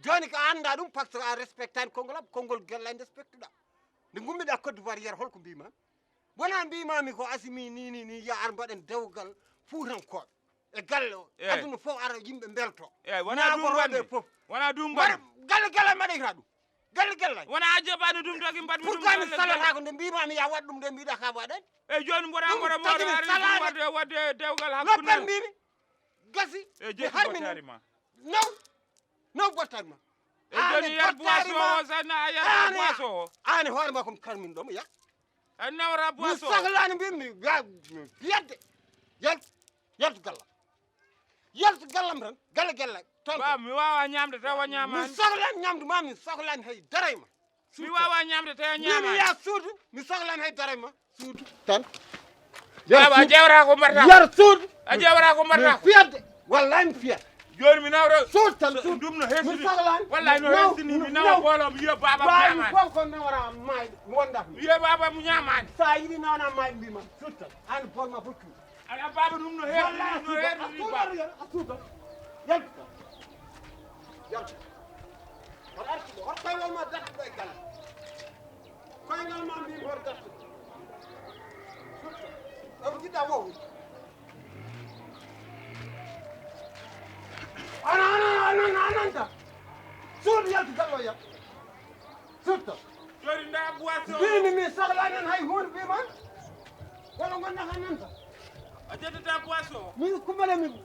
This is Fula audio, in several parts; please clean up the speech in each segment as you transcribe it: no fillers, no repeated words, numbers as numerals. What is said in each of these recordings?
joni ko anda dum par ce que a respectani kongol gellande respectuda nde gummiɗa Côte d'Ivoire yiyata holko mbima wona mbimami ko asimi ni ya ar mbaɗen dewgal fuutankoɓe e galle o aduna fof ara yimɓe belto wona dum mbaɗ galle mbaɗayta ɗum galle wona a jaɓani ɗum tagi mbaɗmi ɗum pourquoi mi salata ko nde mbimami ya waɗ ɗum nde mbiɗa ka waɗen e joni mboɗa mboɗa mawɗo wadde dewgal hakkude noppan mbimi gasi e jeeɗi ma no bottari ma e joni yar boisson o sanna yar boisson o ani hoore ma kom karmin ɗomo ya an nawra boisson mi sahlani mbimi yedde yaltu gallam tan galle ton ba mi wawa ñamde tawa ñamani mi sohlani ñamdu ma mi sohlani hay daray ma mi wawa ñamde tawa ñamani mi ya suudu mi sohlani hay daray ma suudu tan baba jewra ko mbarta yar suudu a jewra ko mbarta fiyadde wallahi mi fiyat joni mi nawra suud tan suud ɗum no hesini mi sohlani wallahi no hesini mi nawa bolom wiya baba bawi ñamani fof ko nawra mayde wondat wiya baba mu ñamani sa yiɗi nawna mayde mbima suud tan an bolma fof cuuɗi ala baba ɗum no hesini a suuda yaltu on arti ɗo hot koyngal ma dartuɗo e galle koyngal ma mbimi hor dartuɗo ɗo jiɗɗa wowde ananta suudu yaltu gallo yam sutta joni nda boisson mbimi mi sohlani en hay hunde mbiman walla gonnata nanta a jettata boisson min kumalami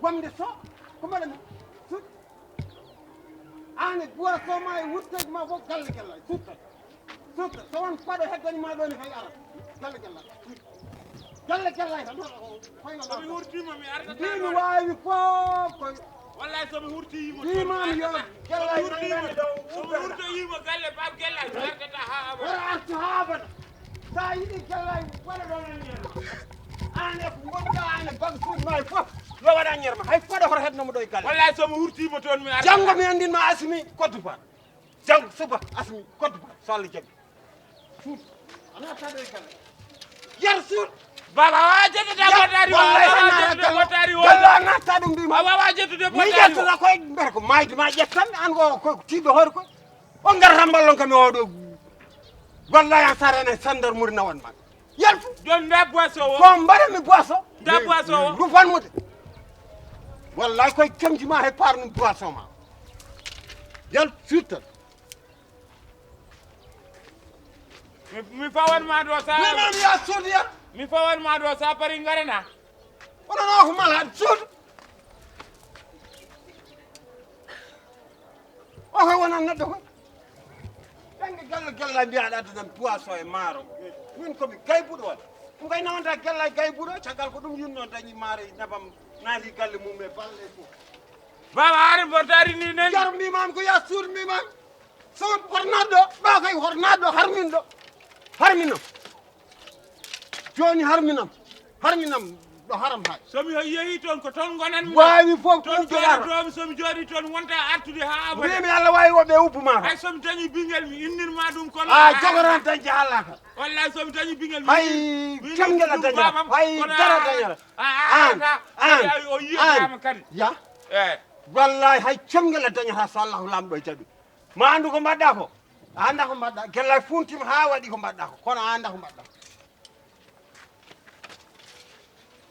gomde so kumalami sut ane boisson ma e wurteji ma fof galle sutta so won paɗo heddanima ɗo ni kay ara galle tan somi hurtima mi artata mbimi wawi fof koy wallahi somi hurtiyima mbimami yo somi hurtoyima galle bab gellay mi artata ha abada wara artu ha abada sa yiɗi gellay waɗa ɗon ñerma ane ko gonɗa ane bag suudu ma fof yo waɗa ñerma hay paɗo hoto hednomo ɗo e galle wallahi somi hurtima toon mi artata janggo mi andinma asmi Côte d'Ivoire janggo suba asmi Côte d'Ivoire so Allah jaaɓi suud ana taɗo e galle yar suud baba wawa jettude bottari galla natta ɗum mbima a wawa jettude mi bottari ƴettata koye mbiyata ko mayde ma ƴettanmi an ko tiɗɗo hoore koye on garata mballon kam e oɗo wallahi an sarene gendarmerie nawan ma yaltu joni nda boisson o ko mbaɗami boisson nda boisson o rufanmude wallahi koye kemji ma he parnum boisson ma yaltu suttan mi fawanma ɗo sa mimami ya suudu yat mi fawanma ɗo sa pari garana onono ko malade suudu o koye wonan neɗɗo koy ɗange gella mbiyaɗa addunan poisson e maaro min komi gaybuɗo on ɗum kay nawanta gella e gaybuɗo caggal ko ɗum yinno dañi maaro e nebam naati galle mum e balle e fof baba ari bottari ni nen jar mbimami ko ya suudu mbimami suud hornaɗɗo ɓa kay hornaɗɗo harminɗo harminam joni harminam ɗo haram hay somi yehi toon ko toon gonan wawi fof toon jooɗotomi somi jooɗi toon wonta artude ha abada mbimi Allah wawi woɓe ubbuma hay somi dañi ɓinguel mi innirma ɗum kono jogoran dañde Allah ka wallahi somi dañi ɓinguel hay camgela dañata hay dara dañata an o yiyatama kadi ya eyi wallahi hay camgela dañata so Allahu lamɗo e jaɓi ma andu ko mbaɗɗa ko a anda ko mbaɗɗa gella funtima ha waɗi ko mbaɗɗa ko kono a anda ko mbaɗɗa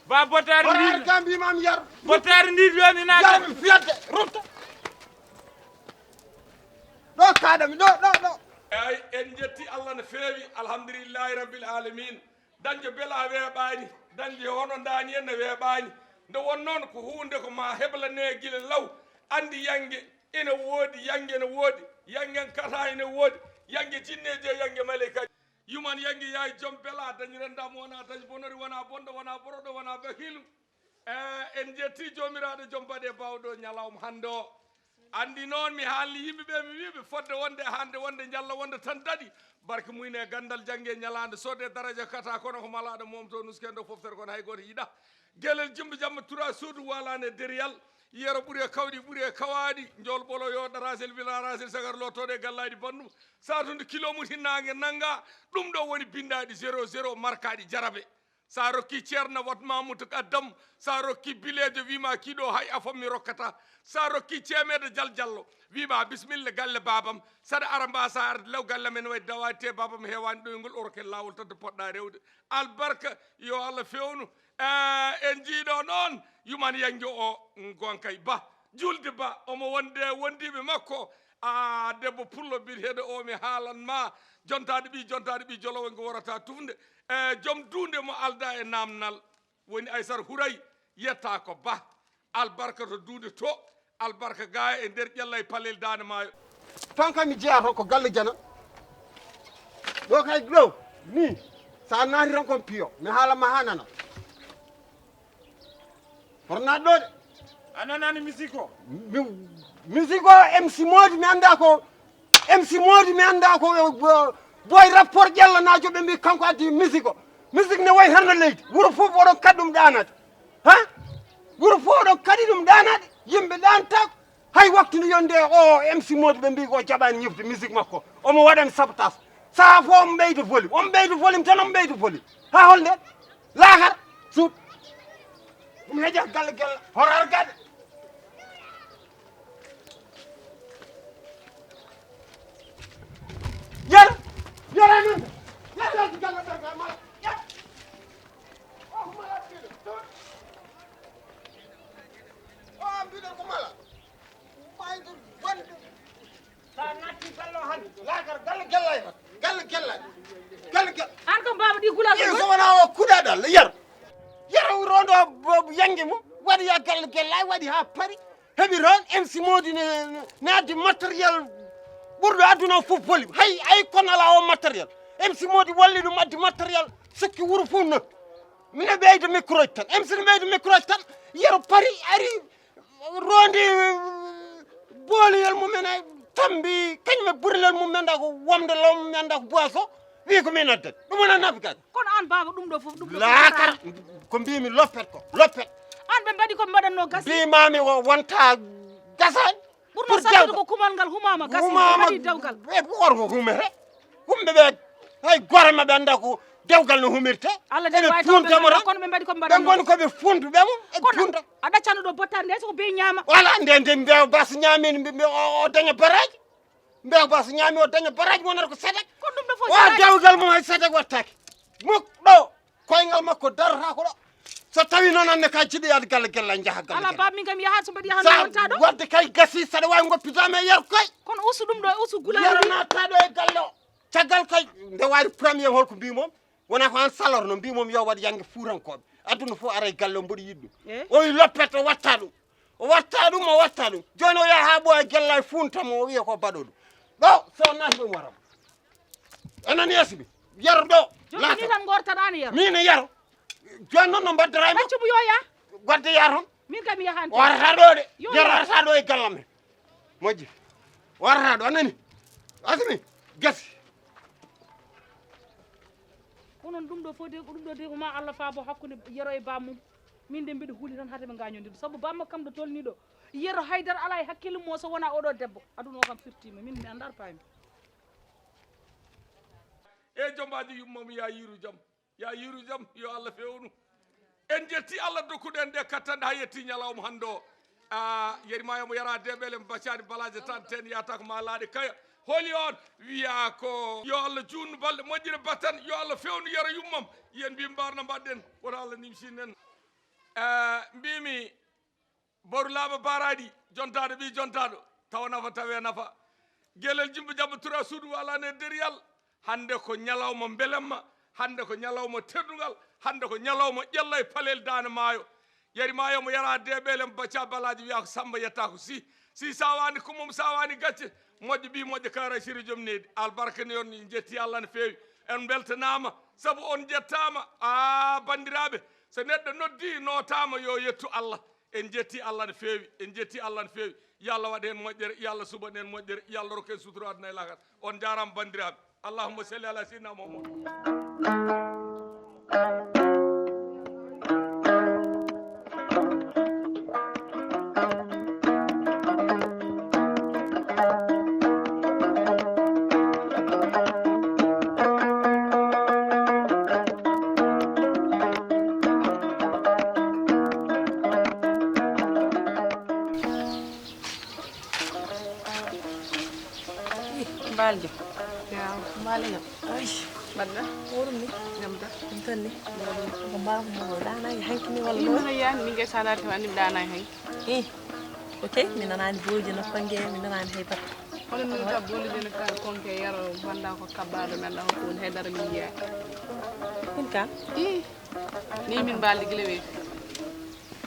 ba botare horaar ka mbimam yar botare ndi joni na yarmi fiyatde rutta ɗo kaɗami ɗo eyi en jetti Allah no feewi alhamdulillahi rabbil alamin dañde beela weeɓani dañde hono dani en no weeɓani nde won noon ko hunde ko ma heblane guila law andi yangue ene woodi yangue ene woodi yangue kata ene woodi yangue jinneje yangue maleykaji yuman yangue yaay joom beela dañirendam wona dañi bonori wona bonɗo wona boroɗo wona bakilu en jetti jomiraɗo joom baɗe bawɗo ñalawma hande o andi noon mi haalni yimɓeɓe mi wiɓe fodde wonde hande wonde jalla wonde tan daɗi barke muyne e gandal janggue ñalade sodde daraja kata kono ko malaɗo mom to nuskendo foftere kono hay goto yiiɗa guelel jimba jamma tura suudu walane deriyal yero ɓuuri e kawɗi ɓuuri e kawaɗi jol ɓolo yo ɗarasel wila rasel sagar lottoɗe e gallaji bandum satude kilo muti nangue nanga ɗum ɗo woni bindaɗi 00 markaɗi jarabe sa rokki ceerno wat mamoudou addam sa rokki bilejo wima kiɗo hay a fammi rokkata sa rokki ceemede diallo wima bisimilla galle babam saɗa ara mbasa arde law galle men way dawade te babam hewani ɗoygol oroke lawol tadde poɗɗa rewde albarka yo Allah fewnu en jiiɗo noon yuman yangue o gonkay ba julde ba omo wonde wondiɓe makko a debbo pullo biyeteɗo o mi haalanma jontaɗo ɓi jolowo ngo worata tufde joom dunde mo alda e namnal woni Aissata Houray yetta ko ba albarka to dunde to albarka ga e nder ƴella e palel dane maayo tan kam mi jeeya toon ko galle jana ɗo kay ɗo ni sa naati tan kon piyo mi haalanma ha nana hornaɗ ɗo de a nanani musique o musique o MC Mody mi anda ko MC Mody mi anda ko boy rapport ƴellanajo ɓe mbi kanko addi musique o musique ne wayi tan no leydi wuuro fof oɗon kadi ɗum ɗanade ha wuuro fof oɗon kadi ɗum ɗanade yimɓe ɗantako hay waktu nde yonde o MC Mody ɓe mbi ko jaɓani ñifde musique makko omo waɗani sabotage saha fof omo ɓeydo volume tan omo ɓeydo volume ha holnde lakar suut ɗum heeƴa galle gella horar gaɗe yara noon yarati galle ɓerga mala o mala ɓiɗo o mbiɗon ko mala mayde wonde sa natti galle o hande lakar galle gellay an kam baba ɗi gula ko so wona o kuɗaɗal yaro rondo yangue mum waɗi ya galle gellay waɗi ha paari heeɓi ron MC Mody ne addi matériel ɓurɗo aduna o fof volume hay kono ala o matériel MC Mody walli ɗum addi matériel sikki wuuro fof nokki mine ɓeydo micro ji tan MC ne ɓeydo micro ji tan yero paari ari rondi booliyel mumen e tambi kañum e ɓurilel mum mi anda ko womde law mi anda ko boisson wi ko min addani ɗum wona nafi kadi kono an baba ɗum ɗo fof ɗum lakara ko mbimi loppet an ɓe mbaɗi ko mbaɗanno gasi mbimami wonta gasani ɓurno sattude ko kumal ngal humama gasi waɗi dewgal e orko humete humɓe ɓe hay gore maɓe anda ko dewgal no humirte Allah de way tuntamo kono ɓe mbaɗi ko ɓe goni koɓe funtuɓe mo e punta a ɗaccano ɗo bottade nde soko be ñaama voilà nde mbew basa ñamini o daña baraji mbew basa ñami o daña baraji wonata ko sedek kono ɗum ɗo fof o dewgal mum hay sedek wattake muk ɗo koyngal makko darata ko ɗo so tawi noon anne ka jiɗoyade galle gella jaaha galle ala baba min kam yahat so mbaɗi yahan wonta ɗo wadde kay gasi saɗa wawi goppitama e yer koy kono ustu ɗum ɗo ustu gulaɗi yero natta ɗo e galle o caggal kay nde wari premier holko mbimom wona ko an salor no mbimom yo waɗ yangue fuurankoɓe aduna fof ara e galle o mboɗo yiɗɗum o wi loppet o watta ɗum joni o yaha ha ɓooya gella e funtamo o wiya ko baɗo ɗum ɗo so nati ɗum waramo anani yesmi yero ɗo joni ni tan gortaɗani yero min yero joni noon no mbaddora mo accumo yo ya wadde ya toon min kam yahante o warata ɗo de yero warata ɗo e gallam he moƴƴi o warata ɗo anani asmi gasi onon ɗum ɗo fof de ko ɗum ɗo de ko ma Allah faabo hakkude yero e bamum min de mbiɗa huuli tan hade ɓe gañodiɗo saabu bamma kam ɗo tolni ɗo yero haydara ala e hakkille mo so wona oɗo debbo aduna o kam firtima min mi andar paymi e jombaji yummam ya yiru jam yo Allah fewnu en jetti Allah dokkuɗen de kattande ha yetti ñalawma hande o yerimaya mo yara deɓele mo baccani balaje tan ten yata ko ma laaɗe kaya holi on wiya ko yo Allah junnu balɗe moƴƴire battan yo Allah fewnu yero yummam yen mbi mbarno mbaɗɗen woto Allah nimsinen mbimi boru laaɓa baraɗi jontaɗo ɓi jontaɗo taw nafa tawe nafa guelel jimbo jabba tura suudu wala ne deriyal hande ko ñalawma belemma hande ko ñalawma teddugal hande ko ñalawma ƴella e palel dane maayo yari maayo mo yara deɓele mo bacca balaji wiya ko samba yetta ko si sawani kumum sawani gacce moƴƴo ɓi moƴƴo kara siri joom neydi albarka ni on jetti Allah no fewi en beltanama saabu on jettama bandiraɓe so neɗɗo noddi notama yo yettu Allah en jetti Allah no fewi en jetti Allah no fewi yo Allah waɗa hen moƴƴere yo Allah suɓaɗen hen moƴƴere yo Allah rokke sutoro aduna e lakat on jarama bandiraɓe allahumma salli ala sayyidina Muhammad Baljo. Ya, Baljo. Ay, badda. Worum ni, gamta. Tan ni. Ko mbaa mo dana hanki ni wala. Ina ya mi nge sala to ani dana hanki. Okay, mi nanani boji na pange, mi nanani hay pat. Wala mi ta boli de ka konke yaro banda ko kabado mel ko hedar mi ya. Kun ka? Ni min baldi glewe.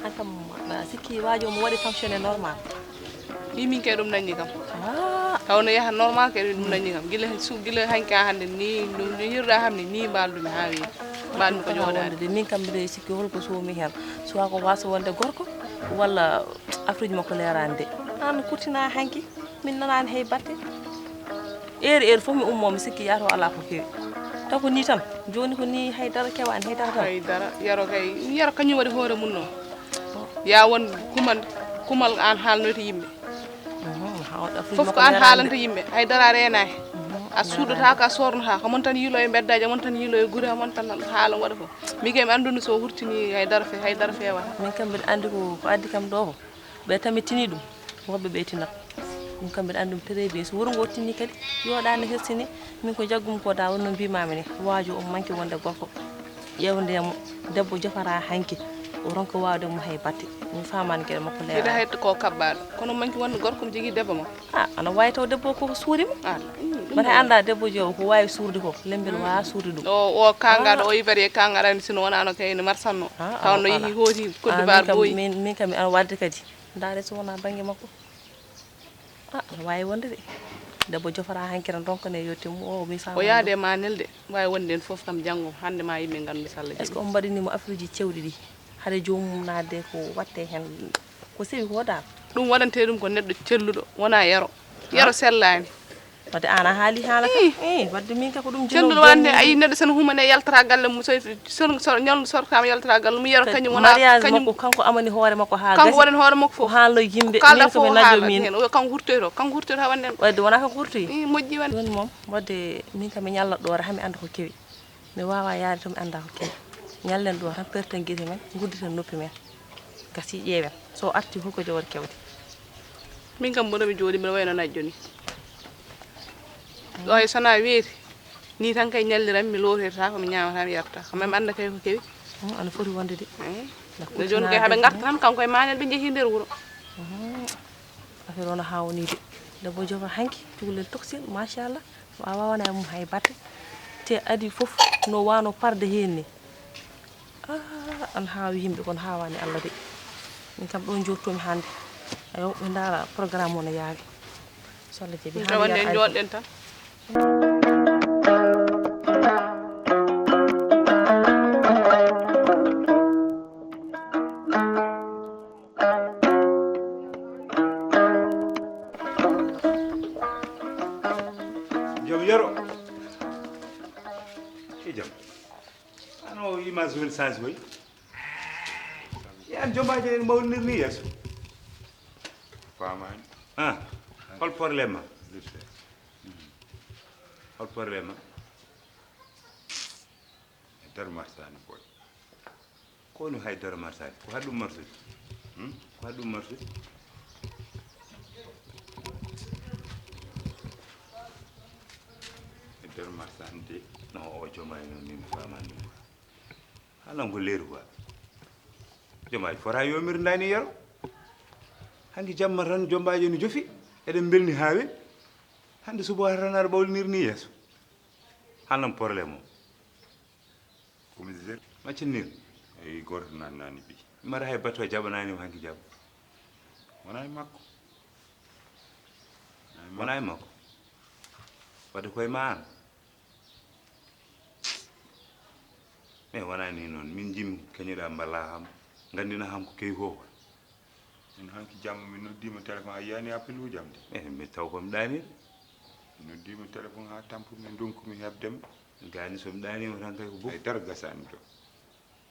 Atam sikki wajo mo wadi fonctionner normal. Ni min kay dum nanni kam. Tawno yaha normal kay dum nanni kam gile hanka hande ni dum yirda hamni ni baldu mi hawi baldu ko joda de min kam de sikki holko so mi hen so ko waso wonde gorko walla afrique mako lerande an kurtina hanki min nanani hay batte fo mi ummo mi sikki yato ala ko kewi taw ko ni tan joni ko ni hay dara kewani hay dara hay dara yaro kany wadi hore mun no ya won kumal an halnoto yimbe fof ko an haalanta yimɓe haydara renani a suuɗata ka sornata ko mon tan yiilo e beddaji mon tan yiilo e guure mon tan haala waɗa ko miguel mi anduno so hurtini haydara fewata min kam mbiɗa andi ko addi kam ɗo ko ɓe tamitini ɗum woɓɓe ɓe tinat ɗum kam mbiɗa andi ɗum très bien so wuuro ngo tinni kadi yoɗani hersini min ko jaggum ko da wonno mbimami ni waajo o manque wonde gorko ƴewndemo debbo jofara hanki o ronko wawde mo hay batte mi famani gueɗe makko leewa ida hayto ko kabbaɗo kono manque wonde gorko mo jogui debbo mo ana wawi taw debbo ko suurima mata anda debbo jo ko wawi suurde ko lembel wawa suurde ɗum o kangaɗo o yibari kangaɗani sino wonano kayno marsanno tawno yeehi hooti koddu bar boyi min kam ana wadde kadi ndaare so wona banggue makko ana wawi wonde de debbo jofara hankiran ronkone yottimu o mi fama o yaade manelde wawi wonde en foof kam janggo hande ma yimɓe gandu sallah est ce que on mbaɗinimo affaire ji cewɗi ɗi hade jomum nadde ko watte hen ko sewi ko dal ɗum waɗante ɗum ko neɗɗo celluɗo wona yero sellani wadde ana haali haala wadde min ka ko ɗum celluɗo wande ayi neɗɗo sen humane yaltata galle mum ñol sortama yaltata galle mum yero kañum wona kañum kanko amani hoore makko ha kanko waɗani hoore makko fof haalno yimɓe kalda fof haala min kanko hurtoyto ha wande wadde wona kanko hurtoyi moƴƴi wande ɗon moom wadde min kam mi ñallat ɗo hami anda ko kewi mi wawa yaade to mi anda ko kewi ñallen ɗo tan perten guite men gudditen noppi men gasi ƴeewen so arti holko jawdi kewde min kam mboɗomi jooɗi mbiɗa wayno najjo ni ɗo hay sona weeti ni tan kay ñalliran mi looteta ko mi ñamata mi yarta ko même anda kay ko kewi ana foti wonde de nde joni kay haɓe garta tan kanko e manel ɓe jeehi nder wuuro affaire ono hawni de debbo jofa hanki cukalel toxel machallah wawa wona e mum hay batte te adi foof no wano parde hen ni an haawi yimɓe kono hawani Allah de min kam ɗon jottomi hande ayo ɓe ndaara programme o no yaari so Allah jaɓi wonde en jooɗɗen tan jom yero e jom ano image wel change boy an jombaaje en mawnir ni yeeso faamaani hol probléme ma hol probléme ma e dar marsaani boy ko woni haydara marsaani ko haɗum marsude ko haɗum marsude e dar marsaani de non o jomaay noon min faamani ɗum halan ko leeru quoi jomaay fota yomirndani yero hanki jamma tan jombaji no jofi eɗen belni ha weɗi hande suba tan aɗa ɓawlinir ni yeeso halan probléme o commissaire maccinnir eyi goto nannani ɓi mbaɗa hay bato jaɓanani o hanki jaɓa wona e makko wona e makko wadde koye ma an mais wona ni noon min jimi kañuɗa mballa ham gandina ham ko kewi fof min hanki jamma mi noddima téléphone a yiyani appel ujam de mi taw komi ɗanide mi noddima téléphone ha tampumi donkumi hebdema gani somi ɗanima tan kay ko bof ay dar gasani to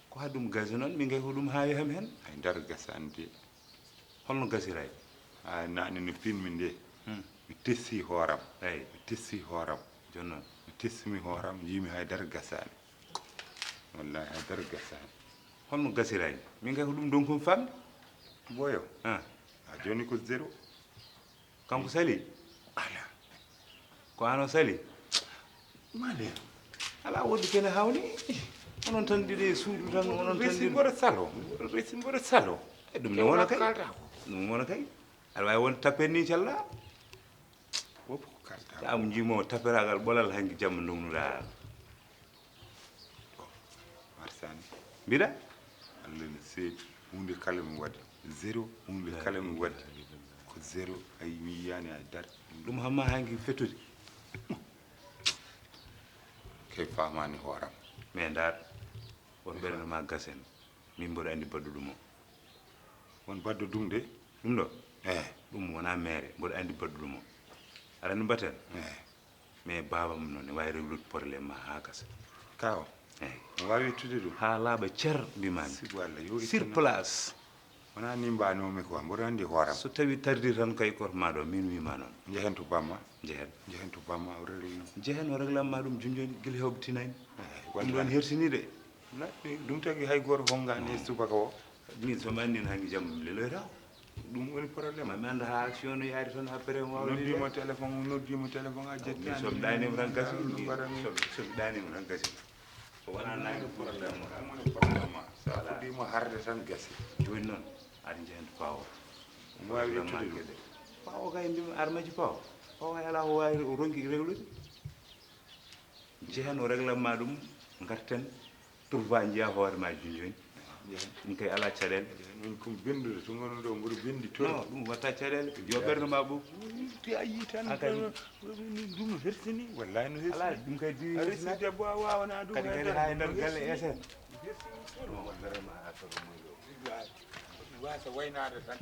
ko ha ɗum gasi noon min kay ko ɗum haawi ham hen ay dar gasani de holno gasiray ha nane no pinmi nde mi tessi hooram eyi mi tessi hooram joni noon mi tessimi hooram yimi hay dar gasani wallahi hay dar gasani holno gasiray min kay ko ɗum donkomi famde boyo a joni ko zéro kanko sali ala ko an o sali male ala woɗɗi kene hawni onon tan ɗiɗi suudu tan onon tan resi mboɗo salo resi mboɗo salo e ɗum ne wona kay ɗum wona kay aɗa wawi wonde tappet ni calla woppo ko kalta tamo jimowo tapperagal ɓolal hanki jamma ndognuɗa marsani mbiɗa allah ne seedi hunde kala mi waɗi zéro hunde kala mi waɗi ko zéro ay mi yiyani ay dar ɗum hamma hanki fettude kay famani hooram mais ndar won ɓernde ma gasen min mboɗo andi baddu ɗum o won baddo ɗum de ɗum ɗo eyi ɗum wona maire mboɗo andi baddu ɗum o aɗa andi mbatten eyi mais babam noon ne wawi reglude probléme ma ha gasa kaw eyyi o wawi ittude ɗum ha laaɓa cer mbimami sigo allah yo sur place wona ni mbanomi quoi mboɗo andi hooram so tawi tardi tan kay koto maɗo min wima noon jehen to bamma jehen to bamma o reli jehen o réglamma ɗum junjoni guila hewɓetinani ɗum ɗon wallahi hertini de ɗum tagi hay goto hongani e subaka o min somi andino hanki jamma mi leloyta ɗum woni probléme mami anda ha action no yaari toon après noddimo téléphone a jetti somi ɗanima tan gasi somi ɗanima tan gasi so wona nangue probléme woni probléme ma sa fuɗɗima harde tan gasi joni noon aɗa jehen to pawo mi wawi ittude ɗum pawo kay mbimi armaji pawo pawo hay ala ko wawi o ronki réglude jehen o réglamma ɗum garten trouva jiiya hoore ma joni ɗum kay ala caɗele min komi bendude to gono ɗo mboɗo bendi toon non ɗum watta caɗele yo ɓerde ma ɓof ti a yi tan kadi ɗum no hertini wallahi no ala hertini ɗum kay a resi debbo a wawana ɗum kadi kadi ha e nder galle esen wasa waynade tan